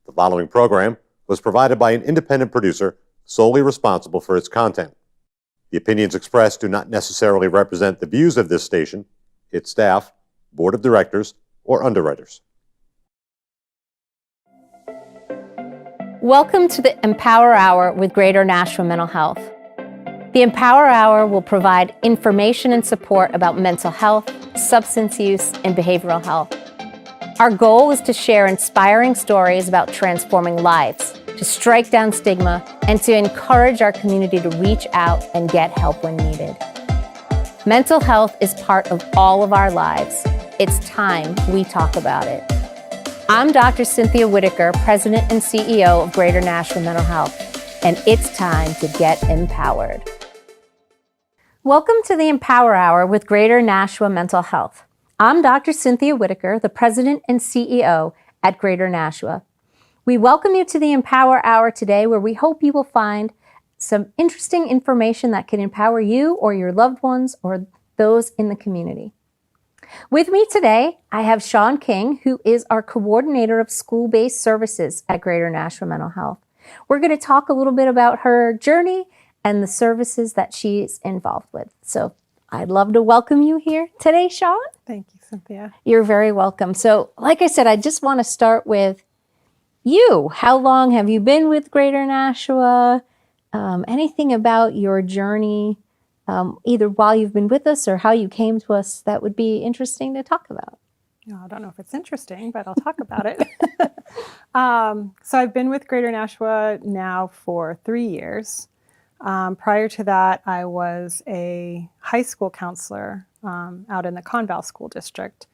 The following program was provided by an independent producer solely responsible for its content. The opinions expressed do not necessarily represent the views of this station, its staff, board of directors, or underwriters. Welcome to the Empower Hour with Greater Nashua Mental Health. The Empower Hour will provide information and support about mental health, substance use, and behavioral health. Our goal is to share inspiring stories about transforming lives, to strike down stigma, and to encourage our community to reach out and get help when needed. Mental health is part of all of our lives. It's time we talk about it. I'm Dr. Cynthia Whitaker, President and CEO of Greater Nashua Mental Health, and it's time to get empowered. Welcome to the Empower Hour with Greater Nashua Mental Health. I'm Dr. Cynthia Whitaker, the President and CEO at Greater Nashua. We welcome you to the Empower Hour today, where we hope you will find some interesting information that can empower you or your loved ones or those in the community. With me today, I have Shawn King, who is our coordinator of school-based services at Greater Nashua Mental Health. We're going to talk a little bit about her journey and the services that she's involved with. So I'd love to welcome you here today, Shawn. Thank you, Cynthia. You're very welcome. So like I said, I just want to start with you. How long have you been with Greater Nashua? Anything about your journey, either while you've been with us or how you came to us, that would be interesting to talk about. No, I don't know if it's interesting, but I'll talk about it. So I've been with Greater Nashua now for 3 years. Prior to that, I was a high school counselor out in the Conval School District.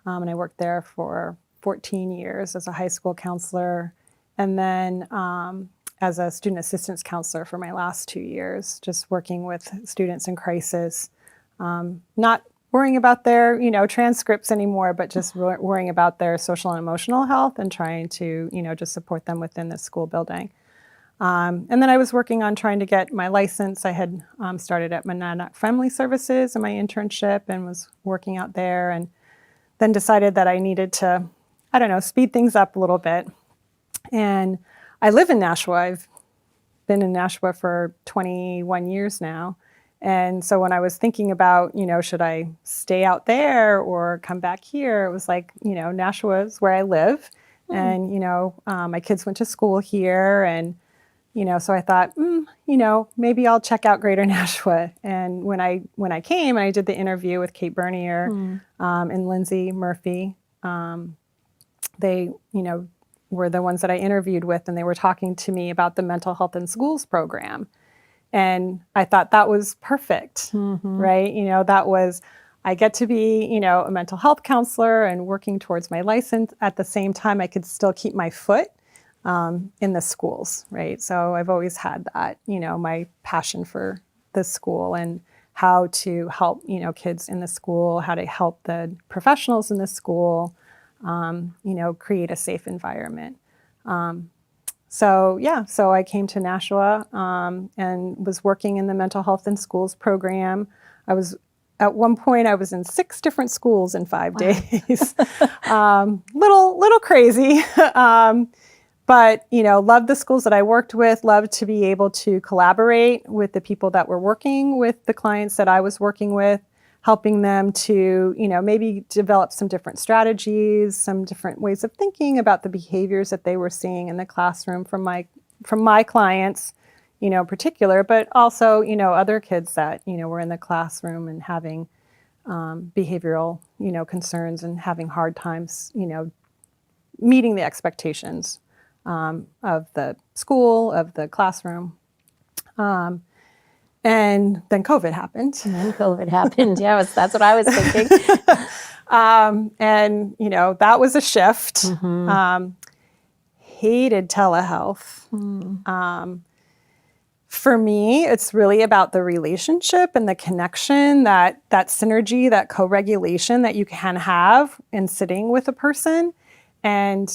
And I worked there for 14 years as a high school counselor. And then as a student assistance counselor for my last 2 years, just working with students in crisis, not worrying about their, transcripts anymore, but just worrying about their social and emotional health and trying to, just support them within the school building. And then I was working on trying to get my license. I had started at Monadnock Family Services in my internship and was working out there, and then decided that I needed to, speed things up a little bit. And I live in Nashua. I've been in Nashua for 21 years now. And so when I was thinking about, should I stay out there or come back here, it was like, Nashua is where I live. And, my kids went to school here. And, so I thought, maybe I'll check out Greater Nashua. And when I came and I did the interview with Kate Bernier and Lindsay Murphy, they, were the ones that I interviewed with, and they were talking to me about the Mental Health in Schools program. And I thought that was perfect, right? That was, I get to be, a mental health counselor and working towards my license. At the same time, I could still keep my foot in the schools, right? So I've always had that, my passion for the school and how to help, kids in the school, how to help the professionals in the school, create a safe environment. So I came to Nashua and was working in the Mental Health in Schools program. At one point, I was in 6 different schools in 5 days. Little crazy. But, loved the schools that I worked with, loved to be able to collaborate with the people that were working with the clients that I was working with, helping them to, maybe develop some different strategies, some different ways of thinking about the behaviors that they were seeing in the classroom from my clients, particular, but also, other kids that, were in the classroom and having behavioral, concerns and having hard times, meeting the expectations of the school, of the classroom. And then COVID happened. Yeah, that's what I was thinking. And, that was a shift. Hated telehealth. For me, it's really about the relationship and the connection, that synergy, that co-regulation that you can have in sitting with a person. And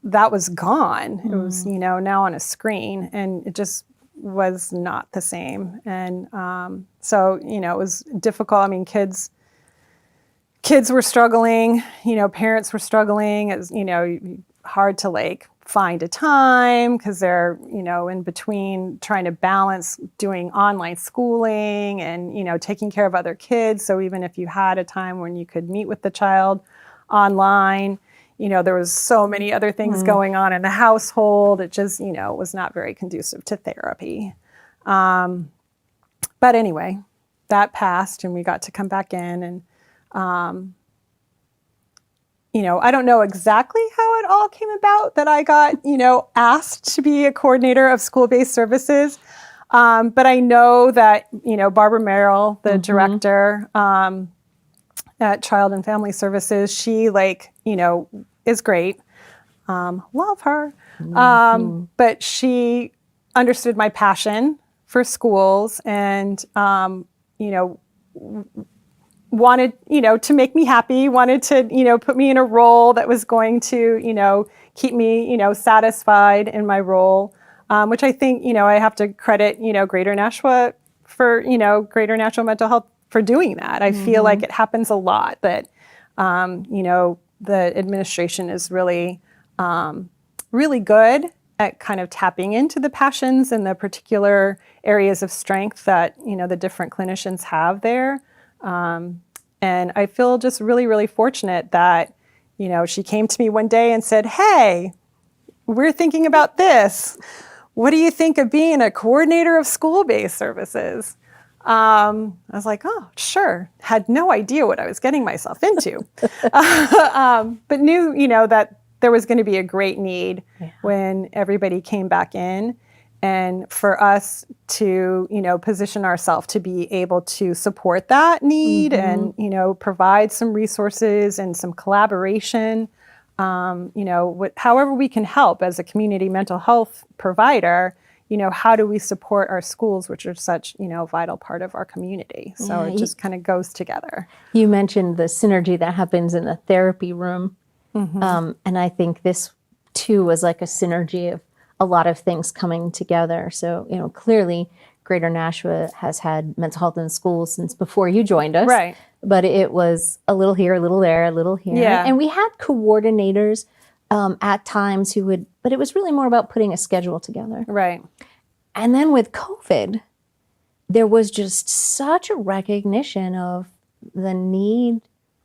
that was gone. It was, now on a screen, and it just was not the same. And so, it was difficult. I mean, kids were struggling, parents were struggling. As hard to like find a time because they're, in between trying to balance doing online schooling and, taking care of other kids. So even if you had a time when you could meet with the child online, there was so many other things going on in the household. It just, was not very conducive to therapy. But anyway, that passed and we got to come back in and, I don't know exactly how it all came about that I got, asked to be a coordinator of school-based services. But I know that, Barbara Merrill, the director at Child and Family Services, she is great. Love her. But she understood my passion for schools and, wanted, to make me happy, wanted to, put me in a role that was going to, keep me, satisfied in my role, which I think, I have to credit, Greater Nashua for, Greater Nashua Mental Health for doing that. I feel like it happens a lot that, the administration is really, really good at kind of tapping into the passions and the particular areas of strength that, the different clinicians have there. And I feel just really, really fortunate that, she came to me one day and said, "Hey, we're thinking about this. What do you think of being a coordinator of school-based services?" I was like, "Oh, sure." Had no idea what I was getting myself into, but knew, that there was going to be a great need when everybody came back in. And for us to, position ourselves to be able to support that need and, provide some resources and some collaboration, however we can help as a community mental health provider, how do we support our schools, which are such, a vital part of our community. So it just kind of goes together. You mentioned the synergy that happens in the therapy room. And I think this too was like a synergy of a lot of things coming together. So, clearly Greater Nashua has had mental health in schools since before you joined us. Right. But it was a little here, a little there, a little here. Yeah. And we had coordinators at times but it was really more about putting a schedule together. Right. And then with COVID, there was just such a recognition of the need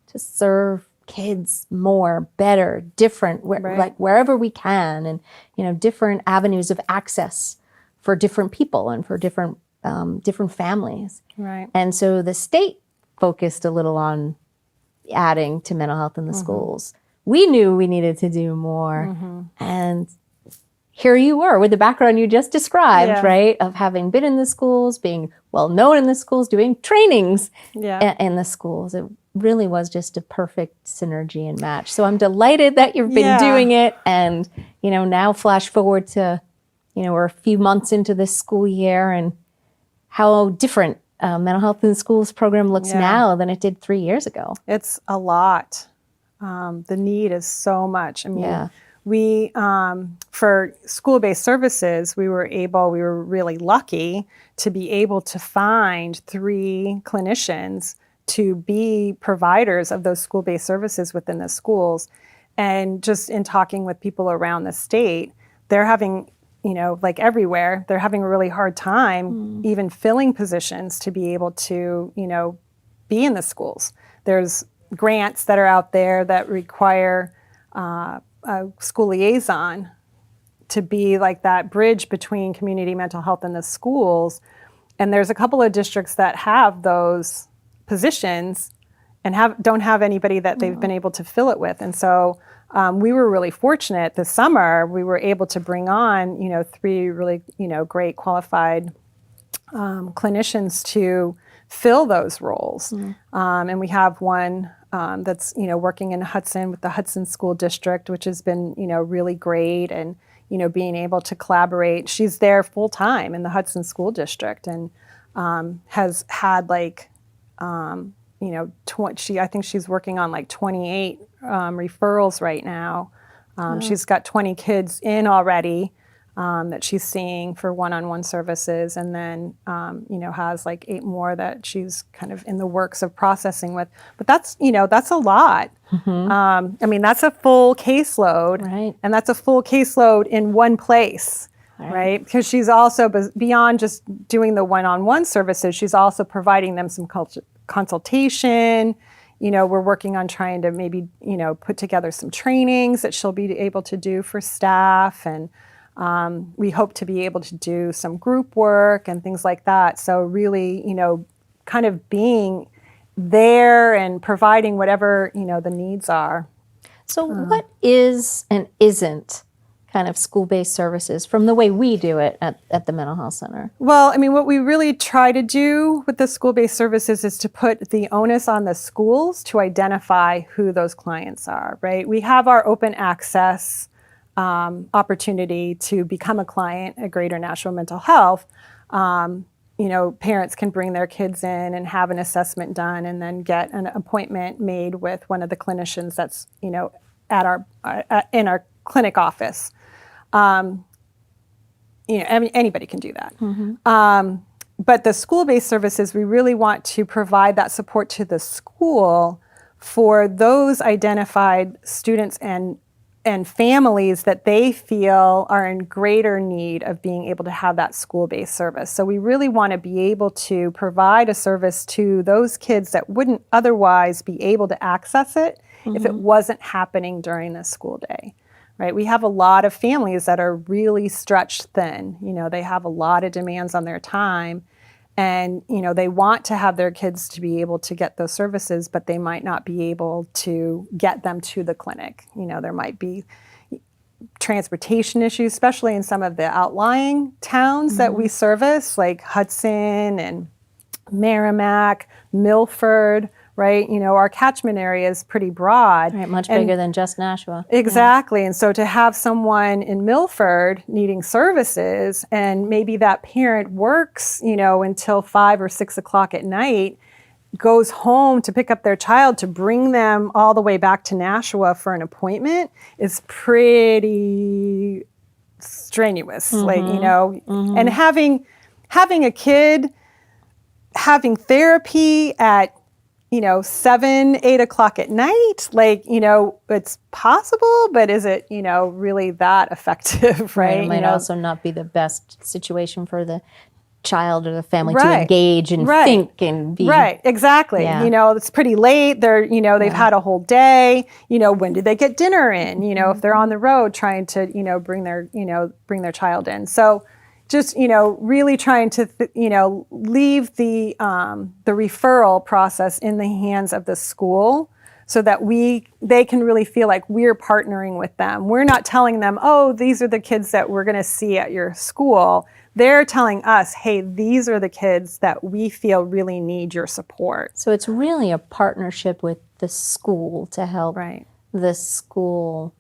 to serve kids more, better, different, like wherever we can, and different avenues of access for different people and for different families. Right. And so the state focused a little on adding to mental health in the schools. We knew we needed to do more, and here you were with the background you just described, right? Of having been in the schools, being well known in the schools, doing trainings in the schools. It really was just a perfect synergy and match. So I'm delighted that you've been doing it. And, now flash forward to, we're a few months into this school year and how different mental health in the schools program looks now than it did 3 years ago. It's a lot. The need is so much. I mean, we, for school-based services, we were really lucky to be able to find 3 clinicians to be providers of those school-based services within the schools. And just in talking with people around the state, they're having, like everywhere, they're having a really hard time even filling positions to be able to, be in the schools. There's grants that are out there that require a school liaison to be like that bridge between community mental health and the schools. And there's a couple of districts that have those positions and don't have anybody that they've been able to fill it with. And so we were really fortunate this summer. We were able to bring on, 3 really, great qualified clinicians to fill those roles. And we have one that's, working in Hudson with the Hudson School District, which has been, really great. And, being able to collaborate. She's there full time in the Hudson School District and has had I think she's working on 28 referrals right now. She's got 20 kids in already that she's seeing for one-on-one services, and then has 8 more that she's kind of in the works of processing with. But that's a lot. I mean, that's a full caseload, Right. and that's a full caseload in one place, right? Because she's also, beyond just doing the one-on-one services, she's also providing them some consultation. We're working on trying to maybe, put together some trainings that she'll be able to do for staff. And we hope to be able to do some group work and things like that. So really, kind of being there and providing whatever, the needs are. So what is and isn't kind of school-based services from the way we do it at the mental health center? Well, I mean, what we really try to do with the school-based services is to put the onus on the schools to identify who those clients are, right? We have our open access opportunity to become a client at Greater Nashua Mental Health. Parents can bring their kids in and have an assessment done and then get an appointment made with one of the clinicians that's, at in our clinic office. Anybody can do that. But the school-based services, we really want to provide that support to the school for those identified students and families that they feel are in greater need of being able to have that school-based service. So we really want to be able to provide a service to those kids that wouldn't otherwise be able to access it if it wasn't happening during the school day. Right? We have a lot of families that are really stretched thin. They have a lot of demands on their time, and they want to have their kids to be able to get those services, but they might not be able to get them to the clinic. There might be transportation issues, especially in some of the outlying towns that we service, like Hudson and Merrimack, Milford. Right, our catchment area is pretty broad. Right, much bigger than just Nashua. Exactly, and so to have someone in Milford needing services, and maybe that parent works, until 5 or 6 o'clock at night, goes home to pick up their child to bring them all the way back to Nashua for an appointment, is pretty strenuous. And having a kid having therapy at 7, 8 o'clock at night, it's possible, but is it, really that effective, right? It might also not be the best situation for the child or the family to engage and think and be. Right, exactly. Yeah. It's pretty late. They're, they've had a whole day. When do they get dinner in? If they're on the road trying to, bring their child in. So just, really trying to, leave the referral process in the hands of the school so that they can really feel like we're partnering with them. We're not telling them, oh, these are the kids that we're going to see at your school. They're telling us, hey, these are the kids that we feel really need your support. So it's really a partnership with the school to help the school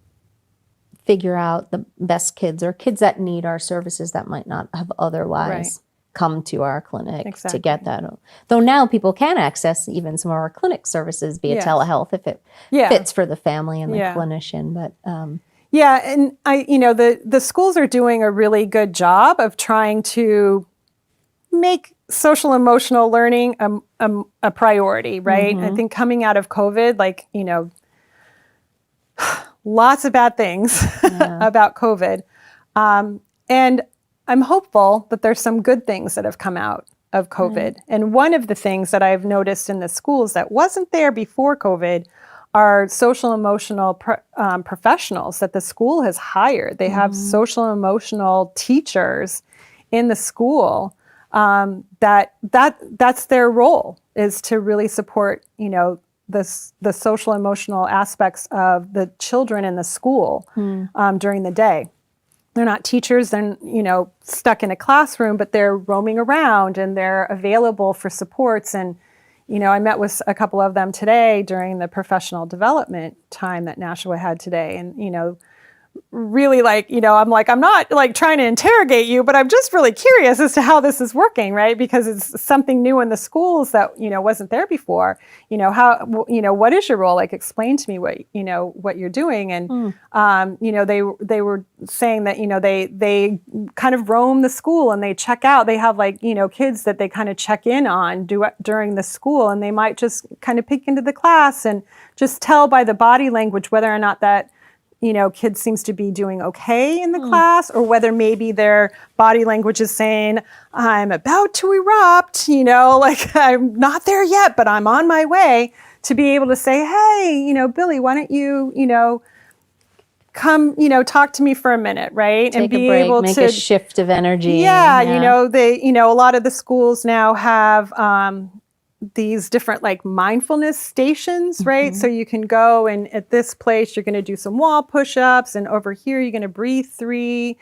figure out the best kids or kids that need our services that might not have otherwise come to our clinic to get that. Though now people can access even some of our clinic services via telehealth if it fits for the family and the clinician. But and the schools are doing a really good job of trying to make social emotional learning a priority, right? I think coming out of COVID, lots of bad things about COVID. And I'm hopeful that there's some good things that have come out of COVID. And one of the things that I've noticed in the schools that wasn't there before COVID are social emotional professionals that the school has hired. They have social emotional teachers in the school that's their role, is to really support, the social emotional aspects of the children in the school during the day. They're not teachers, they're stuck in a classroom, but they're roaming around and they're available for supports. And I met with a couple of them today during the professional development time that Nashua had today. And really like, I'm like, I'm not like trying to interrogate you, but I'm just really curious as to how this is working, right? Because it's something new in the schools that, wasn't there before. What is your role? Like, explain to me what you're doing. And, they were saying that, they kind of roam the school and they check out. They have like, kids that they kind of check in on during the school, and they might just kind of peek into the class and just tell by the body language whether or not that kid seems to be doing okay in the class, or whether maybe their body language is saying, I'm about to erupt, like I'm not there yet, but I'm on my way, to be able to say, hey, Billy, why don't you, come, talk to me for a minute, right? Take and be a break, able make to a shift of energy. Yeah, a lot of the schools now have these different like mindfulness stations, right? So you can go, and at this place, you're going to do some wall push-ups, and over here, you're going to breathe 3,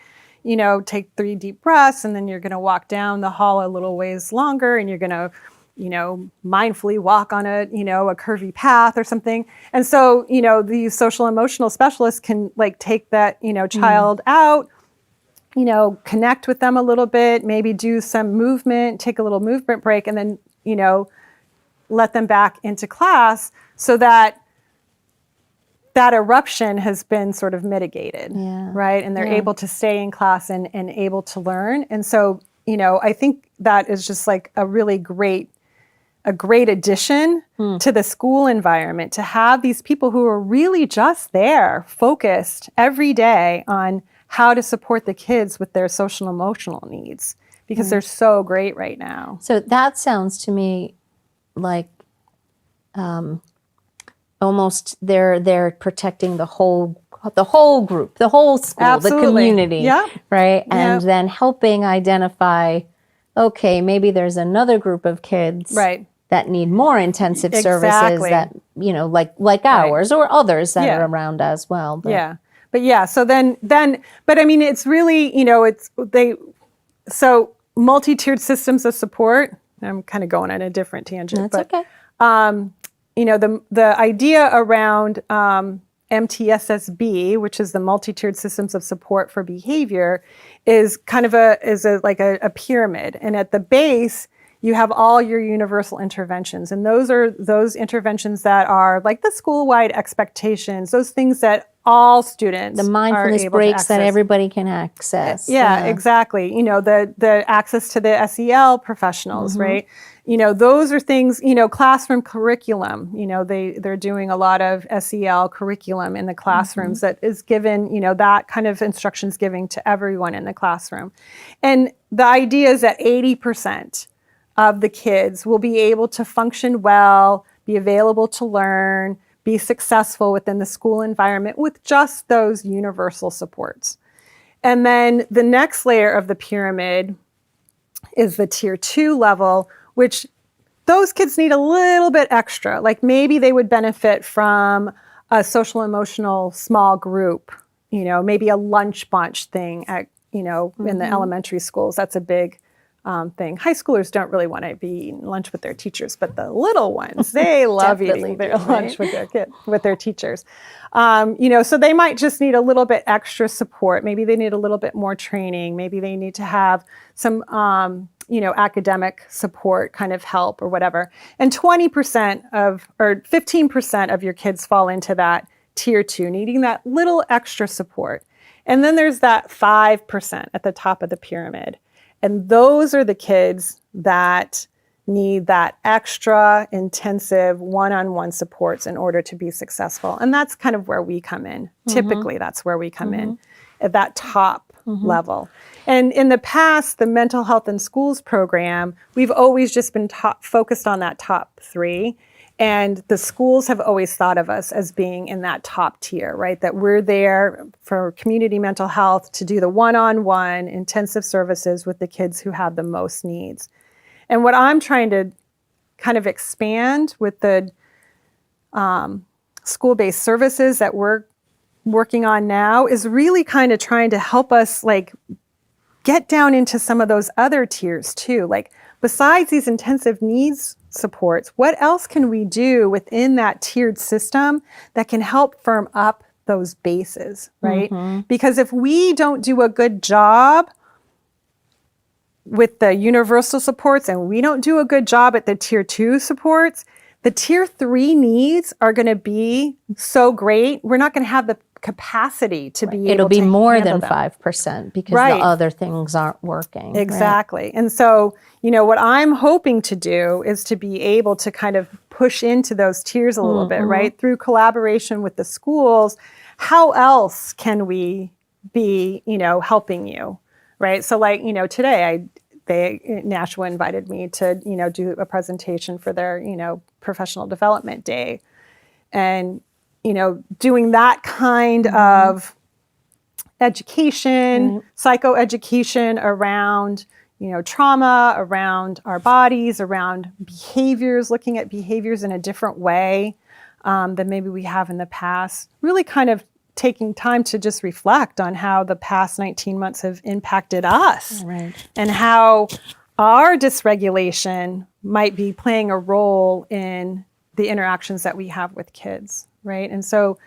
take 3 deep breaths, and then you're going to walk down the hall a little ways longer, and you're going to, mindfully walk on a curvy path or something. And so, these social emotional specialists can like take that, child out, connect with them a little bit, maybe do some movement, take a little movement break, and then, let them back into class, so that eruption has been sort of mitigated, right? And they're able to stay in class and able to learn. And so, I think that is just like a really great addition to the school environment, to have these people who are really just there, focused every day on how to support the kids with their social emotional needs, because they're so great right now. So that sounds to me like almost they're protecting the whole group, the whole school, Absolutely. the community, Yeah. right? And then helping identify, okay, maybe there's another group of kids Right. that need more intensive services Exactly. that, like ours or others that Yeah. are around as well. But So but I mean, it's really, so multi-tiered systems of support. I'm kind of going on a different tangent, that's okay. The idea around MTSSB, which is the multi-tiered systems of support for behavior, is kind of a pyramid. And at the base, you have all your universal interventions. And those are those interventions that are like the school-wide expectations, those things that all students The mindfulness are able breaks to that access. everybody can access. Yeah, exactly. The access to the SEL professionals, right? Those are things, classroom curriculum, they're doing a lot of SEL curriculum in the classrooms that is given, that kind of instructions given to everyone in the classroom. And the idea is that 80% of the kids will be able to function well, be available to learn, be successful within the school environment with just those universal supports. And then the next layer of the pyramid is the tier 2 level, which those kids need a little bit extra. Like maybe they would benefit from a social emotional small group, maybe a lunch bunch thing at, in the elementary schools. That's a big thing. High schoolers don't really want to be eating lunch with their teachers, but the little ones, they love eating their lunch with their teachers. So they might just need a little bit extra support. Maybe they need a little bit more training. Maybe they need to have some, academic support kind of help or whatever. And 15% of your kids fall into that tier 2, needing that little extra support. And then there's that 5% at the top of the pyramid. And those are the kids that need that extra intensive one-on-one supports in order to be successful. And that's kind of where we come in. Typically, that's where we come in, at that top level. And in the past, the Mental Health in Schools program, we've always just been focused on that top 3. And the schools have always thought of us as being in that top tier, right? That we're there for community mental health to do the one-on-one intensive services with the kids who have the most needs. And what I'm trying to kind of expand with the school-based services that we're working on now is really kind of trying to help us like get down into some of those other tiers too. Like besides these intensive needs supports, what else can we do within that tiered system that can help firm up those bases, right? Because if we don't do a good job with the universal supports and we don't do a good job at the tier 2 supports, the tier 3 needs are going to be so great. We're not going to have the capacity to be able to It'll be more than them. 5% because Right. the other things aren't working. Exactly. And so, what I'm hoping to do is to be able to kind of push into those tiers a little bit, right? Through collaboration with the schools. How else can we be, helping you, right? So like, today Nashua invited me to, do a presentation for their, professional development day. And, doing that kind of education, psychoeducation around, trauma, around our bodies, around behaviors, looking at behaviors in a different way than maybe we have in the past. Really kind of taking time to just reflect on how the past 19 months have impacted us and how our dysregulation might be playing a role in the interactions that we have with kids, right? And so,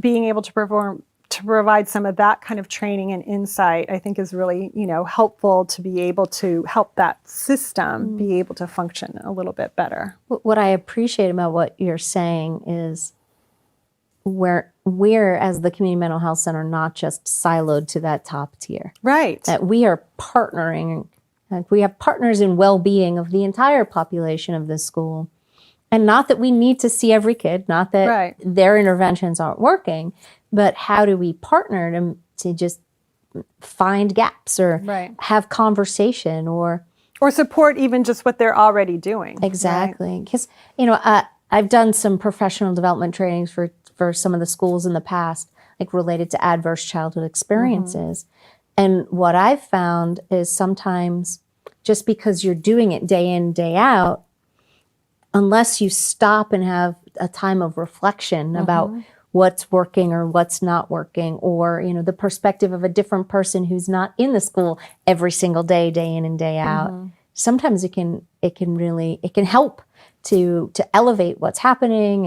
being able to provide some of that kind of training and insight, I think is really, helpful to be able to help that system be able to function a little bit better. What I appreciate about what you're saying is we're as the Community Mental Health Center, not just siloed to that top tier. Right. That we are partnering, like we have partners in well-being of the entire population of this school. And not that we need to see every kid, not that their interventions aren't working, but how do we partner to just find gaps or have conversation or support even just what they're already doing. Exactly. Because, I've done some professional development trainings for some of the schools in the past, like related to adverse childhood experiences. And what I've found is sometimes just because you're doing it day in, day out, unless you stop and have a time of reflection about what's working or what's not working, or, the perspective of a different person who's not in the school every single day, day in and day out, sometimes it can help to elevate what's happening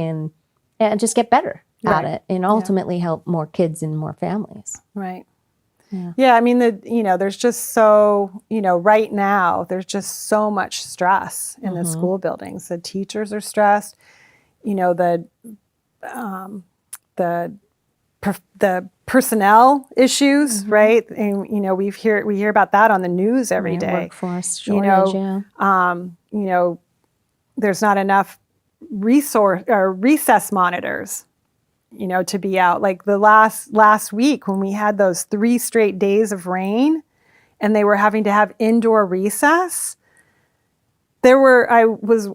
and just get better at it and ultimately help more kids and more families. Right. Yeah, I mean, there's just so, right now, there's just so much stress in the school buildings. The teachers are stressed, the personnel issues, right? And, we hear about that on the news every day. Workforce shortage, there's not enough recess monitors, to be out. Like the last week when we had those 3 straight days of rain and they were having to have indoor recess, I was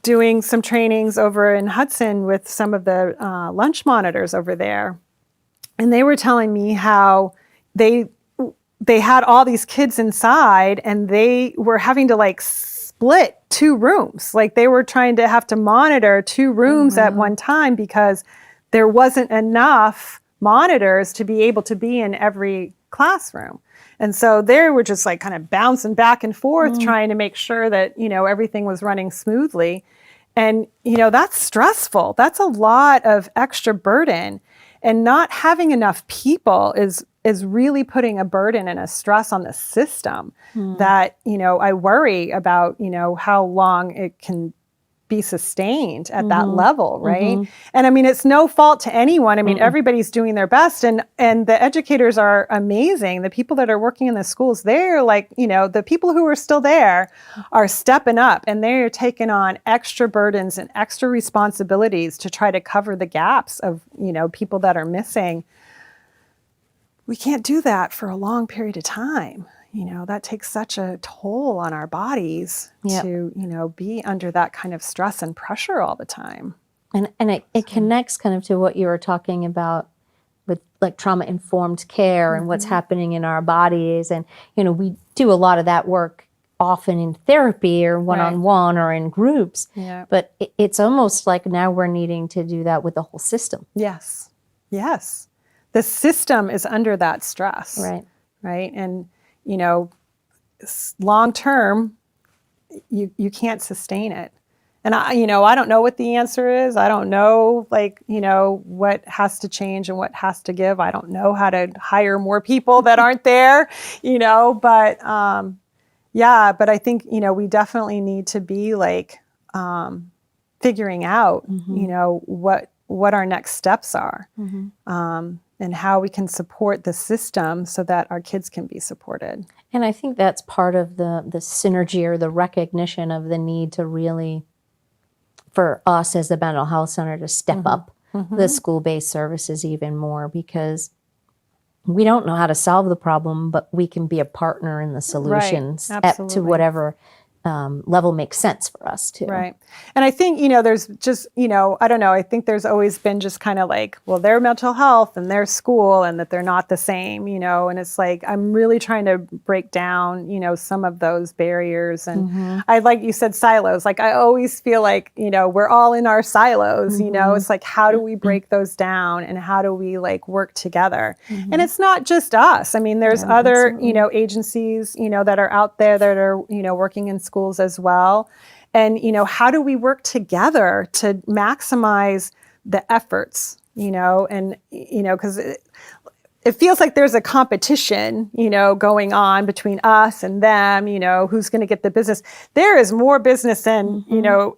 doing some trainings over in Hudson with some of the lunch monitors over there. And they were telling me how they had all these kids inside and they were having to split 2 rooms. Like they were trying to have to monitor 2 rooms at one time because there wasn't enough monitors to be able to be in every classroom. And so they were just kind of bouncing back and forth trying to make sure that, everything was running smoothly. And, that's stressful. That's a lot of extra burden. And not having enough people is really putting a burden and a stress on the system that, I worry about, how long it can be sustained at that level, right? And I mean, it's no fault to anyone. I mean, everybody's doing their best and the educators are amazing. The people that are working in the schools, they're the people who are still there are stepping up and they're taking on extra burdens and extra responsibilities to try to cover the gaps of, people that are missing. We can't do that for a long period of time. That takes such a toll on our bodies to, be under that kind of stress and pressure all the time. And it connects kind of to what you were talking about with trauma-informed care and what's happening in our bodies. And, we do a lot of that work often in therapy or one-on-one or in groups. Yeah. But it's almost like now we're needing to do that with the whole system. Yes. Yes. The system is under that stress. Right. And, long term, you can't sustain it. And I don't know what the answer is. I don't know, what has to change and what has to give. I don't know how to hire more people that aren't there, but but I think, we definitely need to be figuring out, what our next steps are, and how we can support the system so that our kids can be supported. And I think that's part of the synergy or the recognition of the need to really, for us as the mental health center, to step up the school-based services even more, because we don't know how to solve the problem, but we can be a partner in the solutions to whatever level makes sense for us too. Right. And I think, there's just, I don't know, I think there's always been just kind of their mental health and their school, and that they're not the same, and it's I'm really trying to break down, some of those barriers. And I, like you said, silos, I always feel we're all in our silos, it's how do we break those down, and how do we work together? And it's not just us. I mean, there's other, agencies, that are out there that are, working in schools as well. And, how do we work together to maximize the efforts, and, because it feels like there's a competition, going on between us and them, who's going to get the business. There is more business than,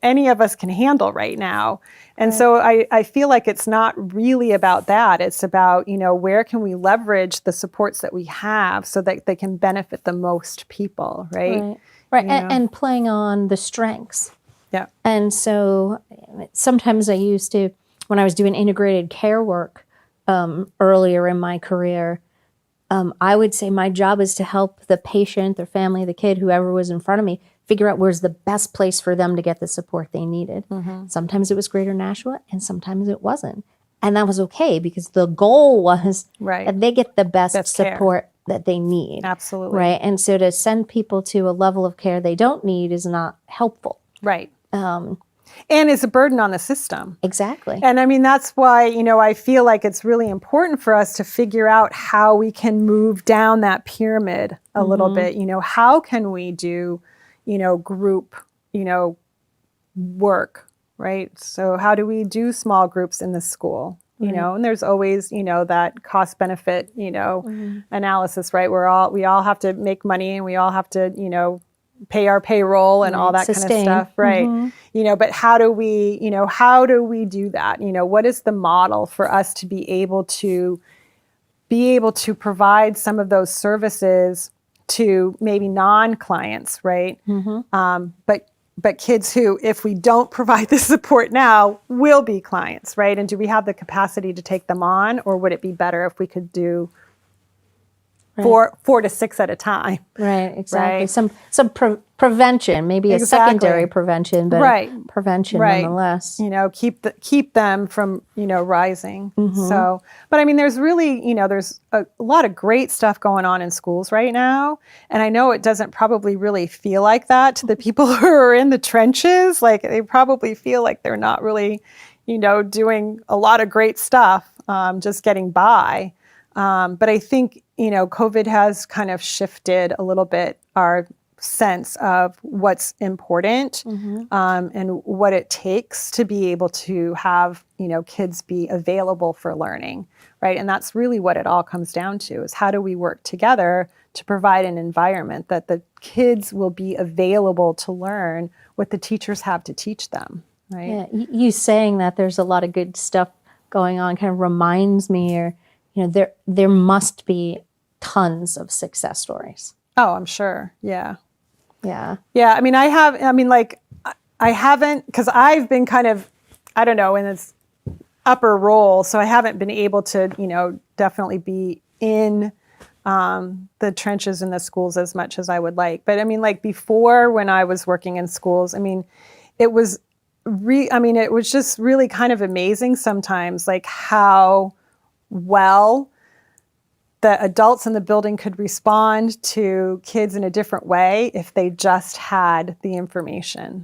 any of us can handle right now. And so I feel like it's not really about that. It's about, where can we leverage the supports that we have so that they can benefit the most people, right? Right. And playing on the strengths. Yeah. And so sometimes I used to, when I was doing integrated care work earlier in my career, I would say my job is to help the patient, their family, the kid, whoever was in front of me, figure out where's the best place for them to get the support they needed. Sometimes it was Greater Nashua, and sometimes it wasn't. And that was okay, because the goal was that they get the best support care that they need. Absolutely. Right. And so to send people to a level of care they don't need is not helpful. Right. And it's a burden on the system. Exactly. And I mean, that's why, I feel like it's really important for us to figure out how we can move down that pyramid a little bit. How can we do, group, work, right? So how do we do small groups in the school? And there's always, that cost benefit, analysis, right? We all have to make money, and we all have to, pay our payroll and all that kind of stuff, right? But how do we do that? What is the model for us to be able to provide some of those services to maybe non-clients, right? But kids who, if we don't provide the support now, will be clients, right? And do we have the capacity to take them on, or would it be better if we could do 4 to 6 at a time? Right, exactly. Right? Some prevention, maybe a secondary prevention, but prevention nonetheless. Keep them from rising. So, but I mean, there's really there's a lot of great stuff going on in schools right now, and I know it doesn't probably really feel like that to the people who are in the trenches. They probably feel like they're not really, doing a lot of great stuff, just getting by. But I think, COVID has kind of shifted a little bit our sense of what's important, and what it takes to be able to have, kids be available for learning, right? And that's really what it all comes down to, is how do we work together to provide an environment that the kids will be available to learn what the teachers have to teach them, right? Yeah, you saying that there's a lot of good stuff going on kind of reminds me, or there must be tons of success stories. Oh, I'm sure. Yeah. Yeah. Yeah. I mean, I haven't, because I've been kind of, I don't know, in this upper role, so I haven't been able to, definitely be in the trenches in the schools as much as I would like. But I mean, before, when I was working in schools, I mean, it was it was just really kind of amazing sometimes, how well the adults in the building could respond to kids in a different way if they just had the information.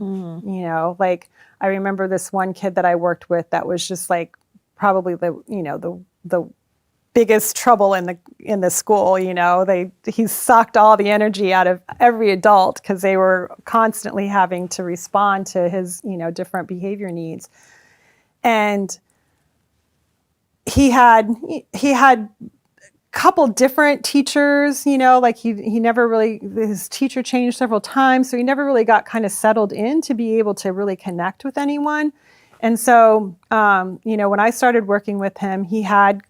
I remember this one kid that I worked with that was just probably the biggest trouble in the school. He sucked all the energy out of every adult because they were constantly having to respond to his different behavior needs. And he had a couple different teachers, like he never really, his teacher changed several times, so he never really got kind of settled in to be able to really connect with anyone. And so, when I started working with him, he had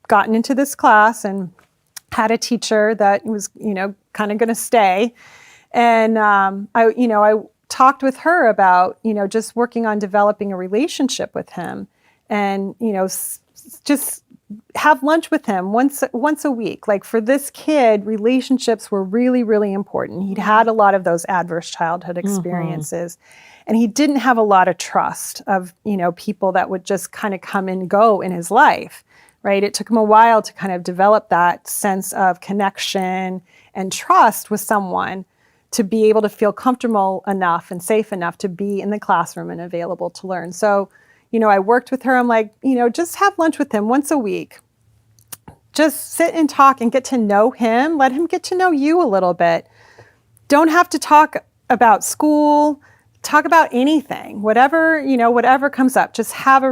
gotten into this class and had a teacher that was, kind of going to stay. And I talked with her about, just working on developing a relationship with him, and just have lunch with him once a week. Like, for this kid, relationships were really, really important. He'd had a lot of those adverse childhood experiences. And he didn't have a lot of trust of, people that would just kind of come and go in his life, right? It took him a while to kind of develop that sense of connection and trust with someone to be able to feel comfortable enough and safe enough to be in the classroom and available to learn. So, I worked with her. I'm like, just have lunch with him once a week. Just sit and talk and get to know him. Let him get to know you a little bit. Don't have to talk about school. Talk about anything, whatever comes up. Just have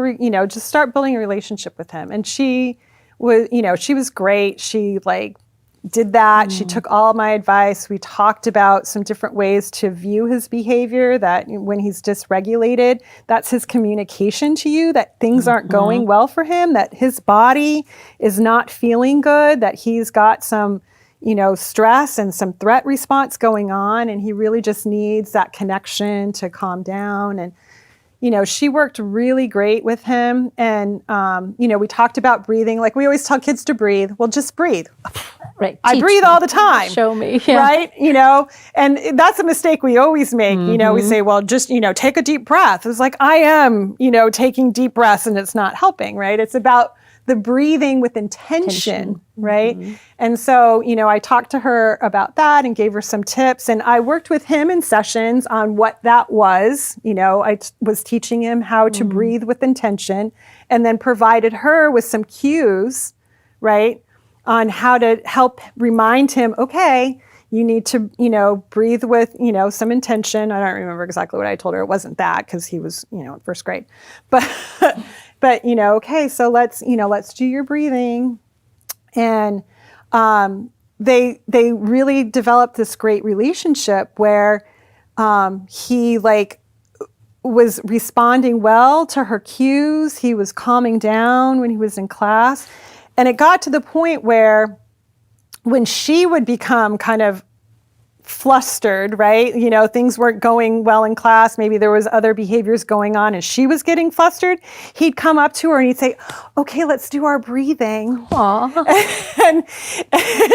just start building a relationship with him. And she was great. She did that. She took all my advice. We talked about some different ways to view his behavior, that when he's dysregulated, that's his communication to you that things aren't going well for him, that his body is not feeling good, that he's got some stress and some threat response going on, and he really just needs that connection to calm down. And, she worked really great with him. And, we talked about breathing. Like, we always tell kids to breathe. Well, just breathe. Right. I breathe all the time. Show me. Yeah. Right? And that's a mistake we always make. We say, well, just, take a deep breath. It's like, I am, taking deep breaths and it's not helping, right? It's about the breathing with intention, right? And so, I talked to her about that and gave her some tips. And I worked with him in sessions on what that was. I was teaching him how to breathe with intention, and then provided her with some cues, right, on how to help remind him, okay, you need to, breathe with, some intention. I don't remember exactly what I told her. It wasn't that, because he was, in first grade. But, okay, so let's do your breathing. And they really developed this great relationship where he was responding well to her cues. He was calming down when he was in class. And it got to the point where when she would become kind of flustered, right? Things weren't going well in class. Maybe there was other behaviors going on and she was getting flustered. He'd come up to her and he'd say, okay, let's do our breathing. and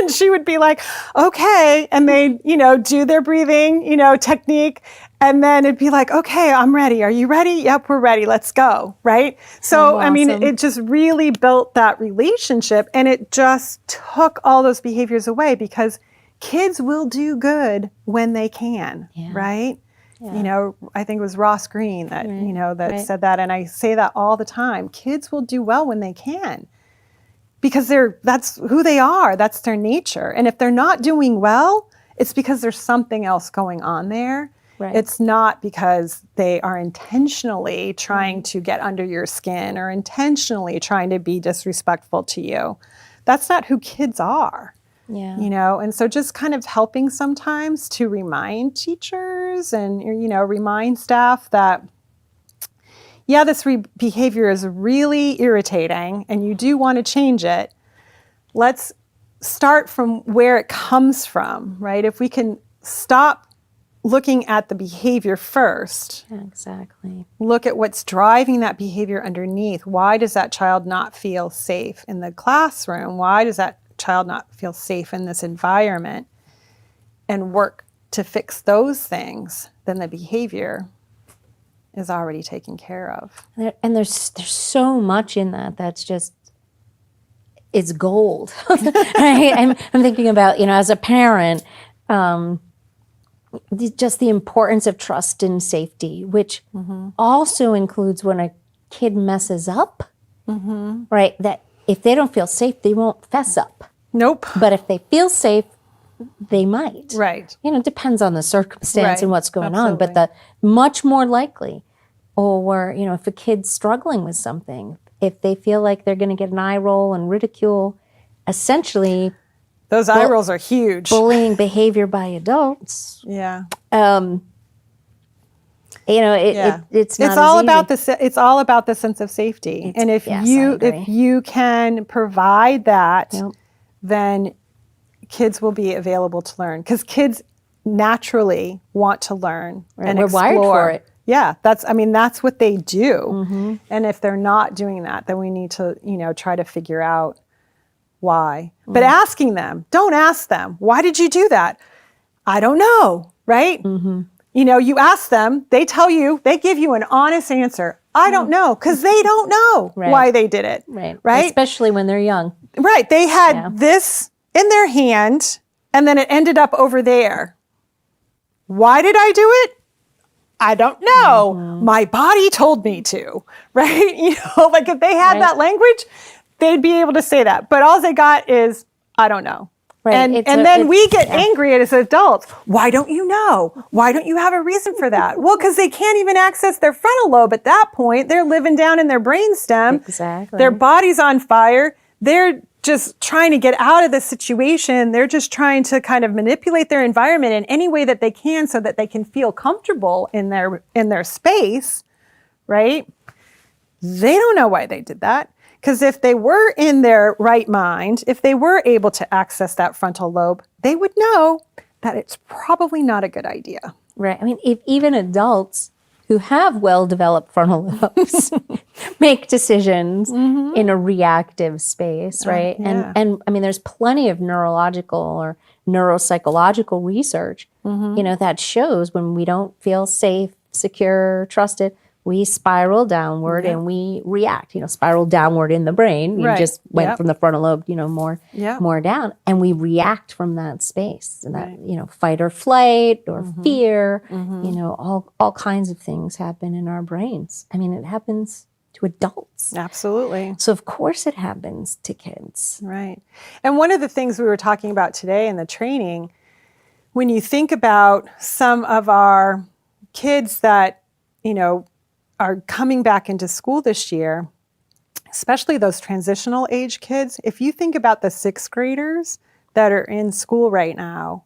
she would be like, okay. And they'd, do their breathing, technique. And then it'd be like, okay, I'm ready. Are you ready? Yep, we're ready. Let's go. Right? So, awesome. It just really built that relationship, and it just took all those behaviors away, because kids will do good when they can, right? Yeah. I think it was Ross Greene that, that said that. And I say that all the time. Kids will do well when they can, because that's who they are. That's their nature. And if they're not doing well, it's because there's something else going on there. Right. It's not because they are intentionally trying to get under your skin or intentionally trying to be disrespectful to you. That's not who kids are. Yeah. And so just kind of helping sometimes to remind teachers and, remind staff that, this behavior is really irritating and you do want to change it. Let's start from where it comes from, right? If we can stop looking at the behavior first. Exactly. Look at what's driving that behavior underneath. Why does that child not feel safe in the classroom? Why does that child not feel safe in this environment? And work to fix those things, then the behavior is already taken care of. And there's so much in that that's just, it's gold. Right? I'm thinking about, as a parent, just the importance of trust and safety, which also includes when a kid messes up, right? That if they don't feel safe, they won't fess up. Nope. But if they feel safe, they might. Right. You know, it depends on the circumstance Right. and what's going on. Absolutely. But the much more likely, or, you know, if a kid's struggling with something, if they feel like they're going to get an eye roll and ridicule, essentially Those eye rolls are huge. bullying behavior by adults, Yeah. you know, Yeah. it's not It's all as about easy. it's all about the sense of safety. And if yes, I you agree. can provide that, Yep. then kids will be available to learn, because kids naturally want to learn and We're explore. wired for it. Yeah, that's what they do. And if they're not doing that, then we need to, try to figure out why. But asking them, don't ask them, why did you do that? I don't know, right? You ask them, they tell you, they give you an honest answer. I don't know, because they don't know why they did it. Right? Especially when they're young. Right. They had this in their hand, and then it ended up over there. Why did I do it? I don't know. My body told me to, right? Like if they had that language, they'd be able to say that. But all they got is, I don't know. Right. And then we get angry as adults. Why don't you know? Why don't you have a reason for that? Well, because they can't even access their frontal lobe at that point. They're living down in their brainstem. Exactly. Their body's on fire. They're just trying to get out of the situation. They're just trying to kind of manipulate their environment in any way that they can so that they can feel comfortable in their space, right? They don't know why they did that. Because if they were in their right mind, if they were able to access that frontal lobe, they would know that it's probably not a good idea. Right. I mean, if even adults who have well-developed frontal lobes make decisions in a reactive space, right? And I mean, there's plenty of neurological or neuropsychological research, that shows when we don't feel safe, secure, trusted, we spiral downward and we react, spiral downward in the brain. You just went from the frontal lobe, more down, and we react from that space. And that, fight or flight or fear, all kinds of things happen in our brains. I mean, it happens to adults. Absolutely. So of course it happens to kids. Right. And one of the things we were talking about today in the training, when you think about some of our kids that, are coming back into school this year, especially those transitional age kids, if you think about the 6th graders that are in school right now,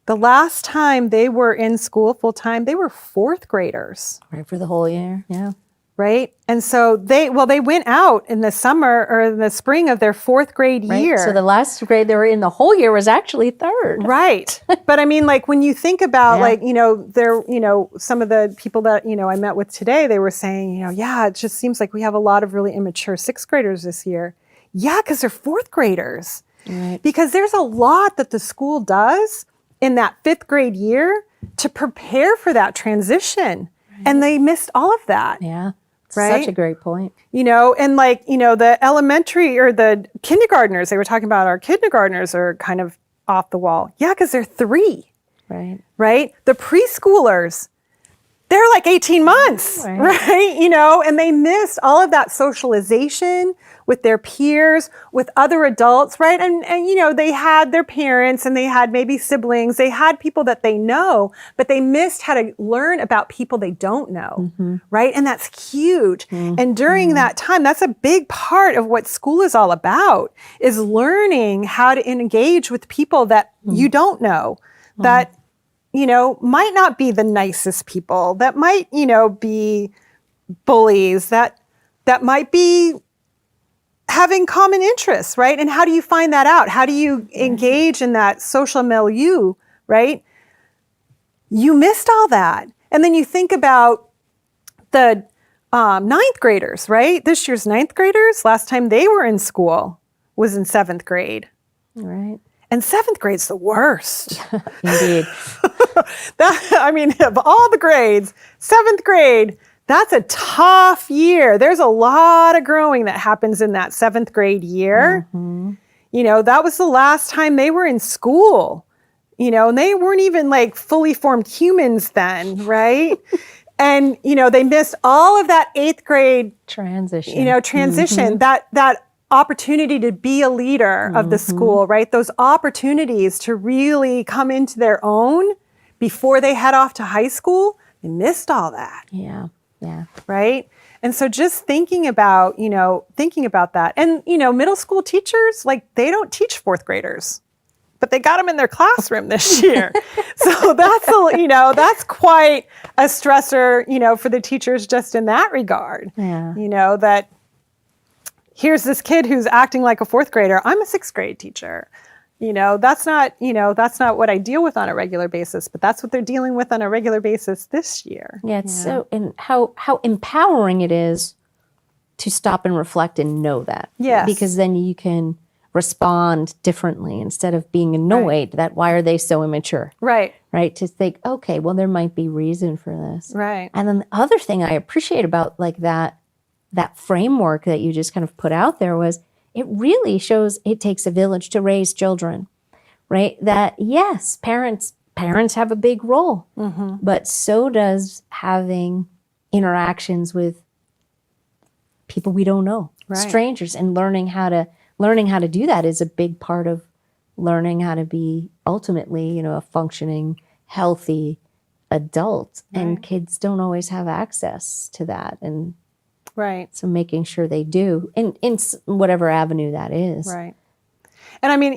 the last time they were in school full time, they were 4th graders. Right, for the whole year, yeah. Right? And so they went out in the summer or in the spring of their 4th grade year. So the last grade they were in the whole year was actually 3rd. Right. But I mean, like when you think about some of the people that, I met with today, they were saying, it just seems like we have a lot of really immature 6th graders this year. Yeah, because they're 4th graders. Right. Because there's a lot that the school does in that 5th grade year to prepare for that transition. Right. And they missed all of that. Yeah. Right? Such a great point. And the elementary or the kindergartners, they were talking about our kindergartners are kind of off the wall. Yeah, because they're 3. Right. Right? The preschoolers, they're like 18 months, right? And they missed all of that socialization with their peers, with other adults, right? And they had their parents and they had maybe siblings. They had people that they know, but they missed how to learn about people they don't know, right? And that's huge. And during that time, that's a big part of what school is all about, is learning how to engage with people that you don't know, that might not be the nicest people, that might, be bullies, that might be having common interests, right? And how do you find that out? How do you engage in that social milieu, right? You missed all that. And then you think about the 9th graders, right? This year's 9th graders, last time they were in school was in 7th grade. Right. And 7th grade's the worst. Indeed. Of all the grades, 7th grade, that's a tough year. There's a lot of growing that happens in that 7th grade year. That was the last time they were in school, and they weren't even like fully formed humans then, right? And, they missed all of that 8th grade transition. That opportunity to be a leader of the school, right? Those opportunities to really come into their own before they head off to high school, they missed all that. Yeah. Yeah. Right? And so just thinking about that. And, middle school teachers, like, they don't teach fourth graders, but they got them in their classroom this year. So that's quite a stressor, for the teachers just in that regard. Yeah. That here's this kid who's acting like a fourth grader. I'm a sixth grade teacher. That's not what I deal with on a regular basis, but that's what they're dealing with on a regular basis this year. Yeah, it's so, and how empowering it is to stop and reflect and know that. Yes. Because then you can respond differently instead of being annoyed that why are they so immature? Right. Right? To think, okay, well, there might be reason for this. Right. And then the other thing I appreciate about like that framework that you just kind of put out there was it really shows it takes a village to raise children, right? That yes, parents have a big role, but so does having interactions with people we don't know, strangers, and learning how to do that is a big part of learning how to be ultimately, a functioning, healthy adult. And kids don't always have access to that. And so making sure they do in whatever avenue that is. Right. And I mean,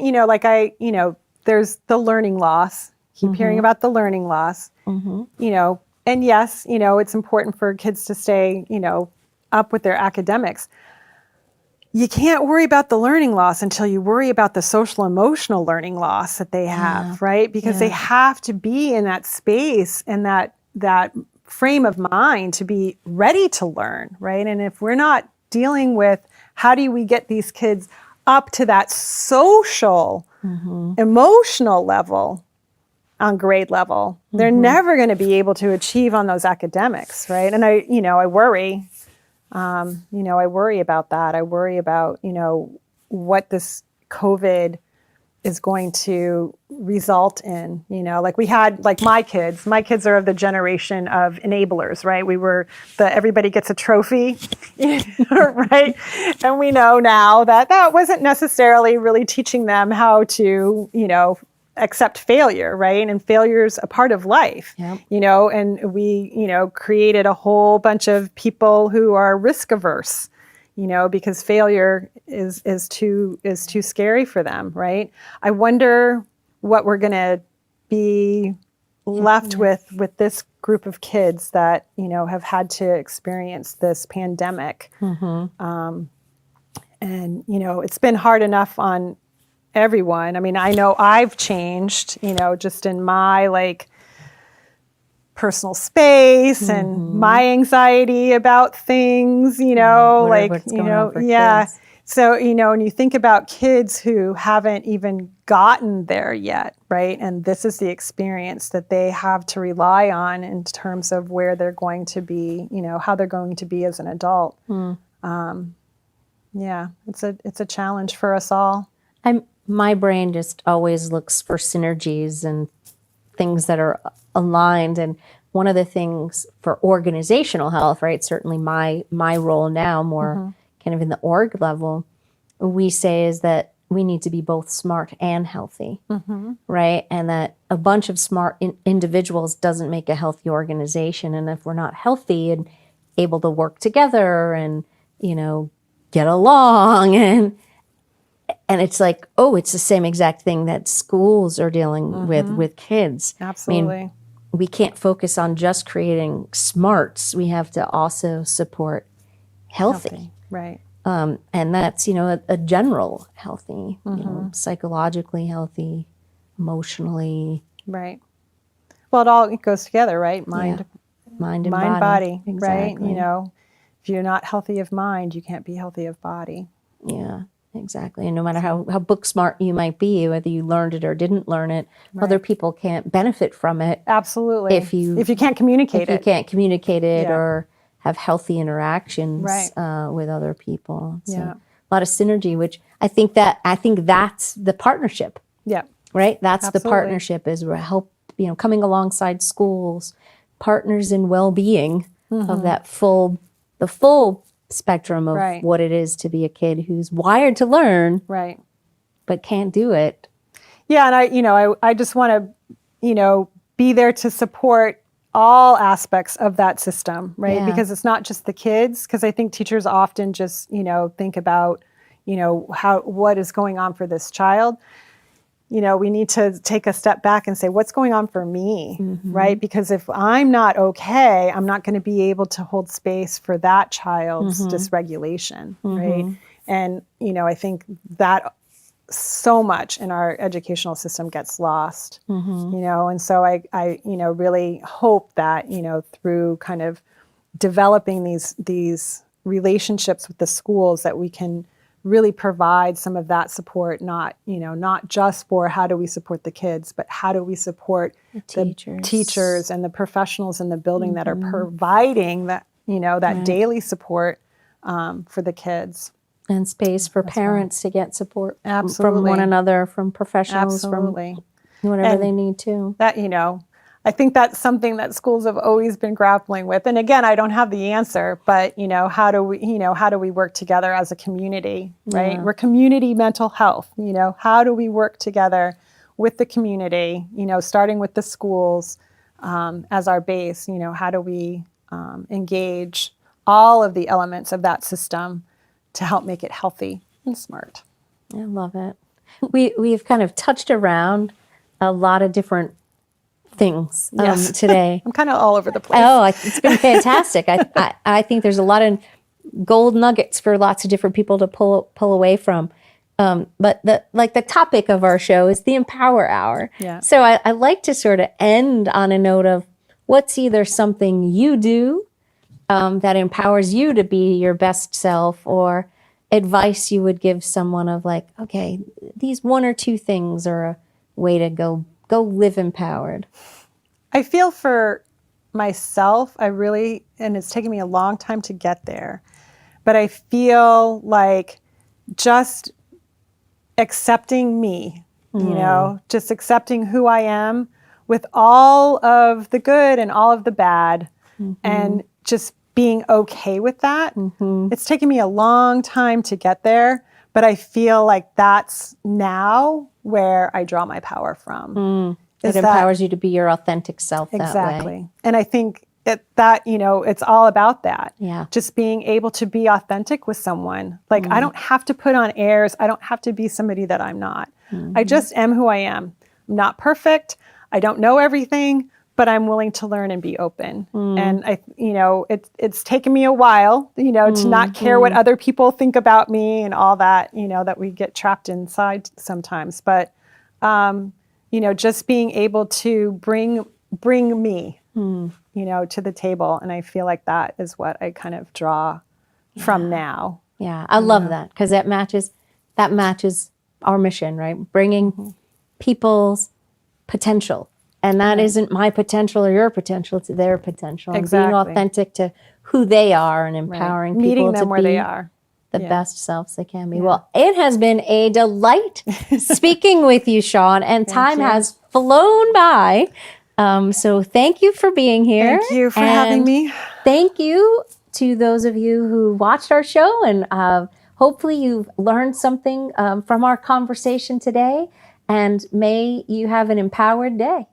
there's the learning loss. Keep hearing about the learning loss. And yes, it's important for kids to stay, up with their academics. You can't worry about the learning loss until you worry about the social emotional learning loss that they have, right? Because they have to be in that space and that frame of mind to be ready to learn, right? And if we're not dealing with how do we get these kids up to that social, emotional level on grade level, they're never going to be able to achieve on those academics, right? And I worry, I worry about that. I worry about, what this COVID is going to result in, like we had, like my kids are of the generation of enablers, right? We were everybody gets a trophy, right? And we know now that wasn't necessarily really teaching them how to, accept failure, right? And failure's a part of life, and we, created a whole bunch of people who are risk averse, because failure is too scary for them, right? I wonder what we're going to be left with this group of kids that, have had to experience this pandemic. And, it's been hard enough on everyone. I mean, I know I've changed, just in my personal space and my anxiety about things, What's going on for kids. So, and you think about kids who haven't even gotten there yet, right? And this is the experience that they have to rely on in terms of where they're going to be, how they're going to be as an adult. It's a challenge for us all. My brain just always looks for synergies and things that are aligned. And one of the things for organizational health, right? Certainly my role now, more kind of in the org level, we say is that we need to be both smart and healthy, right? And that a bunch of smart individuals doesn't make a healthy organization. And if we're not healthy and able to work together and, get along and it's like, oh, it's the same exact thing that schools are dealing with kids. Absolutely. I mean, we can't focus on just creating smarts. We have to also support healthy. Right. And that's, a general healthy, psychologically healthy, emotionally. Right. Well, it goes together, right? Mind and body. Exactly. Right? If you're not healthy of mind, you can't be healthy of body. Yeah, exactly. And no matter how book smart you might be, whether you learned it or didn't learn it, other people can't benefit from it. Absolutely. If you can't communicate you can't communicate it or have healthy interactions with other people. So a lot of synergy, which I think that's the partnership. Yeah. Right? That's the partnership is help, coming alongside schools, partners in well-being of that the full spectrum of Right. what it is to be a kid who's wired to learn Right. but can't do it. Yeah, and I just want to, be there to support all aspects of that system, right? Yeah. Because it's not just the kids, because I think teachers often just, think about, what is going on for this child. We need to take a step back and say, what's going on for me, right? Because if I'm not okay, I'm not going to be able to hold space for that child's dysregulation, right? And, I think that so much in our educational system gets lost, and so I really hope that, through kind of developing these relationships with the schools, that we can really provide some of that support, not just for how do we support the kids, but how do we support the teachers and the professionals in the building that are providing that, that daily support for the kids. And space for parents to get support from Absolutely. one another, from professionals, Absolutely. from whatever And they need to. That, I think that's something that schools have always been grappling with. And again, I don't have the answer, but how do we work together as a community, right? Yeah. We're community mental health, how do we work together with the community, starting with the schools as our base, how do we engage all of the elements of that system to help make it healthy and smart. I love it. We've kind of touched around a lot of different things Yes. today. I'm kind of all over the place. Oh, it's been fantastic. I think there's a lot of gold nuggets for lots of different people to pull away from. But the topic of our show is the Empower Hour. Yeah. So I like to sort of end on a note of what's either something you do that empowers you to be your best self, or advice you would give someone of like, okay, these one or two things are a way to go live empowered. I feel for myself, and it's taken me a long time to get there, but I feel like just accepting me, just accepting who I am with all of the good and all of the bad, and just being okay with that. It's taken me a long time to get there, but I feel like that's now where I draw my power from. It empowers you to be your authentic self that way. Exactly. And I think that it's all about that. Yeah. Just being able to be authentic with someone. Like, I don't have to put on airs. I don't have to be somebody that I'm not. I just am who I am. I'm not perfect. I don't know everything, but I'm willing to learn and be open. And it's taken me a while, to not care what other people think about me and all that, that we get trapped inside sometimes. But, just being able to bring me, to the table. And I feel like that is what I kind of draw from now. Yeah, I love that, because that matches our mission, right? Bringing people's potential. And that isn't my potential or your potential, it's their potential. Exactly. And being authentic to who they are and empowering people Meeting them to where be they are. the best selves they can be. Well, it has been a delight speaking with you, Shawn, and time has flown by. So thank you for being here. Thank you for having me. Thank you to those of you who watched our show, and hopefully you've learned something from our conversation today, and may you have an empowered day.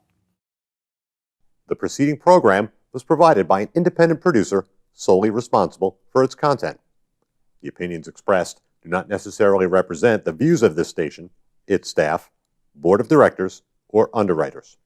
The preceding program was provided by an independent producer solely responsible for its content. The opinions expressed do not necessarily represent the views of this station, its staff, board of directors, or underwriters.